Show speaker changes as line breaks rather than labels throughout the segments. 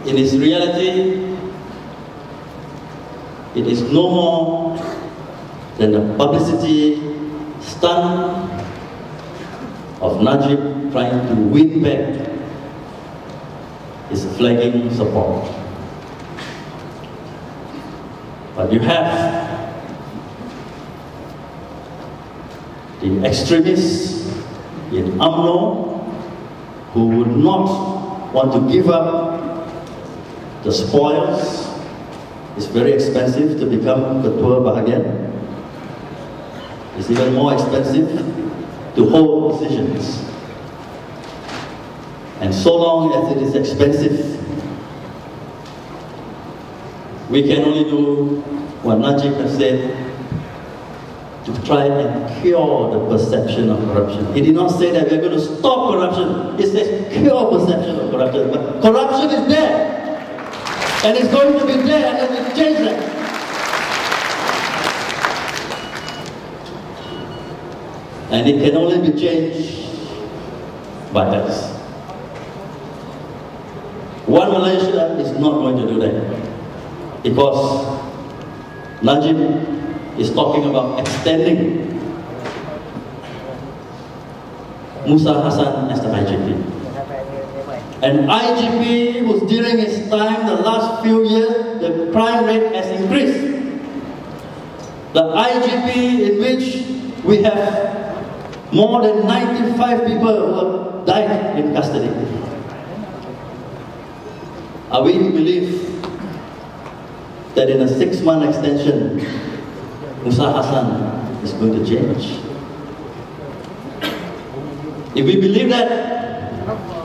in its reality, it is no more than the publicity stunt of Najib trying to win back his flagging support. But you have the extremists in UMNO who would not want to give up the spoils. It's very expensive to become Ketua Bahagian. It's even more expensive to hold positions. And so long as it is expensive, we can only do what Najib has said, to try and cure the perception of corruption. He did not say that we're going to stop corruption. He says cure perception of corruption. But corruption is there. And it's going to be there unless we change that. And it can only be changed by us. One Malaysia is not going to do that. Because Najib is talking about extending Musa Hassan as the IGP. And IGP was during its time, the last few years, the crime rate has increased. The IGP in which we have more than 95 people who have died in custody. Are we to believe that in a 6-month extension, Musa Hassan is going to change? If we believe that,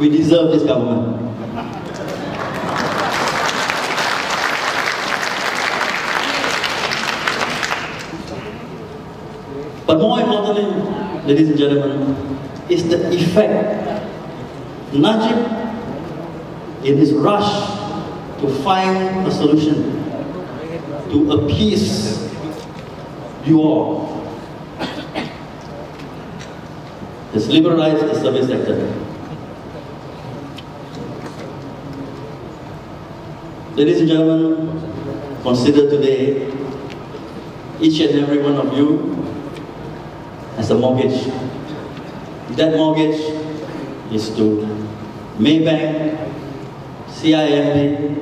we deserve this government. But more importantly, ladies and gentlemen, is the effect. Najib, in his rush to find a solution, to appease you all, has liberalized the service sector. Ladies and gentlemen, consider today each and every one of you as a mortgage. That mortgage is to Maybank, CIMB,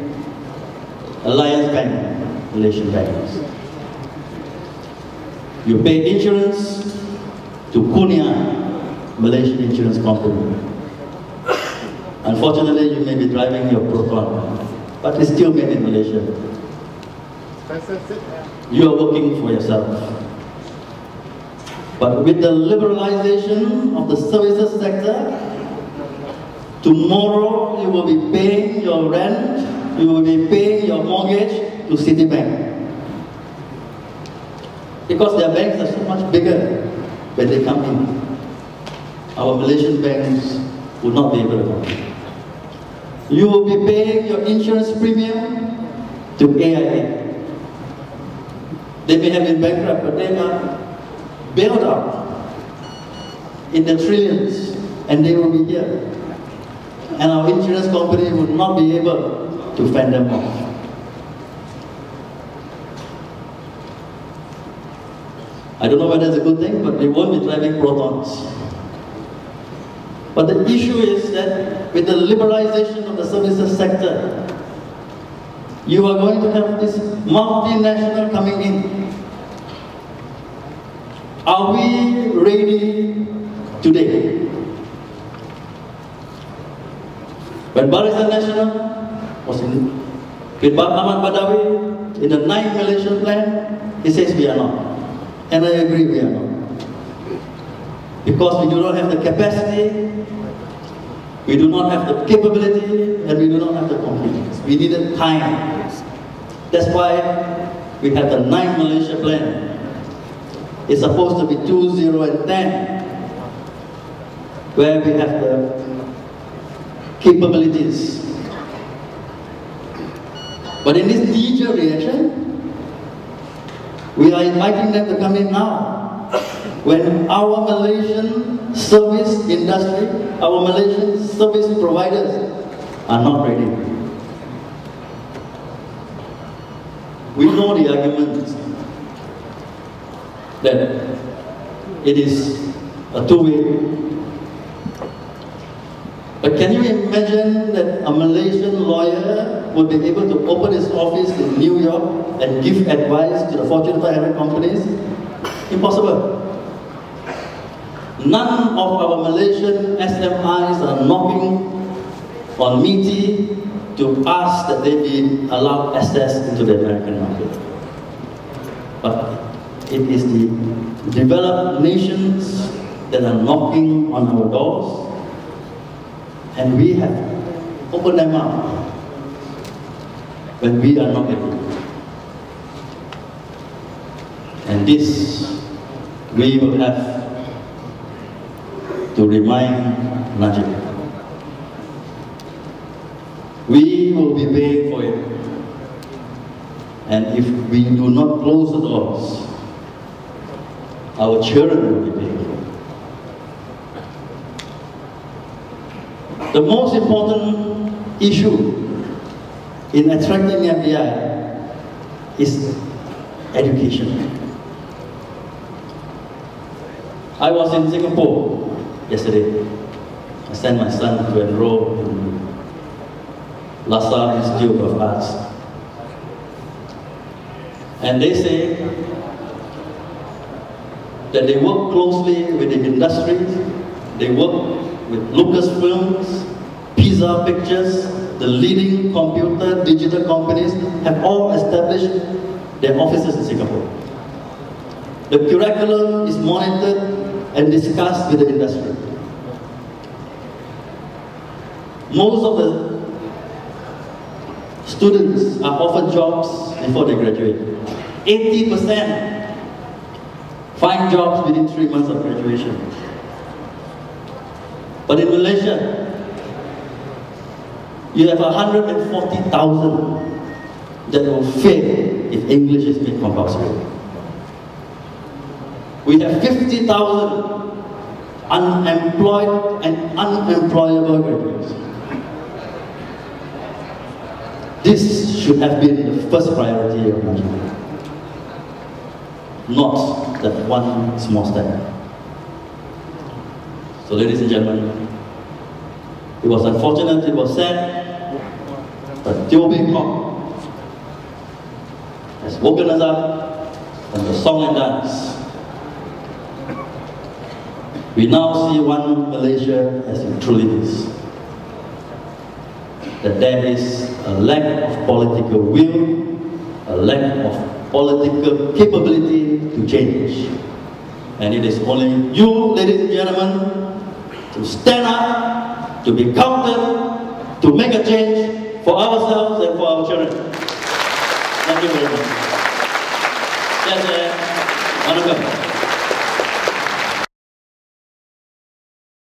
Alliance Bank, Malaysian banks. You pay insurance to Kunia, Malaysian insurance company. Unfortunately, you may be driving your Proton, but it's still made in Malaysia. You are working for yourself. But with the liberalization of the services sector, tomorrow you will be paying your rent, you will be paying your mortgage to Citibank. Because their banks are so much bigger when they come in. Our Malaysian banks would not be able to come in. You will be paying your insurance premium to AIA. They may have been bankrupt, but they are bailed out in the trillions, and they will be here. And our insurance company would not be able to fend them off. I don't know whether it's a good thing, but they won't be driving Protons. But the issue is that with the liberalization of the services sector, you are going to have this multinational coming in. Are we ready today? When Barisan Nasional was with Ahmad Badawi in the 9th Malaysian plan, he says we are not. And I agree we are not. Because we do not have the capacity, we do not have the capability, and we do not have the competence. We needed time. That's why we have the 9th Malaysia plan. It's supposed to be 2, 0, and 10, where we have the capabilities. But in this knee-jerk reaction, we are inviting them to come in now, when our Malaysian service industry, our Malaysian service providers are not ready. We know the arguments that it is a two-way. But can you imagine that a Malaysian lawyer would be able to open his office in New York and give advice to the Fortune 500 companies? Impossible. None of our Malaysian SMIs are knocking on MITI to ask that they be allowed access into the American market. But it is the developed nations that are knocking on our doors, and we have opened them up when we are not able. And this we will have to remind Najib. We will be paying for it. And if we do not close the doors, our children will be paying for it. The most important issue in attracting FDI is education. I was in Singapore yesterday. I sent my son to enroll in Lhasa Institute of Arts. And they say that they work closely with the industry. They work with Lucasfilms, Pizza Pictures, the leading computer digital companies have all established their offices in Singapore. The curriculum is monitored and discussed with the industry. Most of the students are offered jobs before they graduate. 80% find jobs within 3 months of graduation. But in Malaysia, you have 140,000 that will fail if English is made compulsory. We have 50,000 unemployed and unemployable graduates. This should have been the first priority of Najib, not that one small step. So ladies and gentlemen, it was unfortunate, it was sad, but Teo Beng Kok has woken us up from the song and dance. We now see one Malaysia as it truly is. That there is a lack of political will, a lack of political capability to change. And it is only you, ladies and gentlemen, to stand up, to be counted, to make a change for ourselves and for our children. Thank you very much. Yes,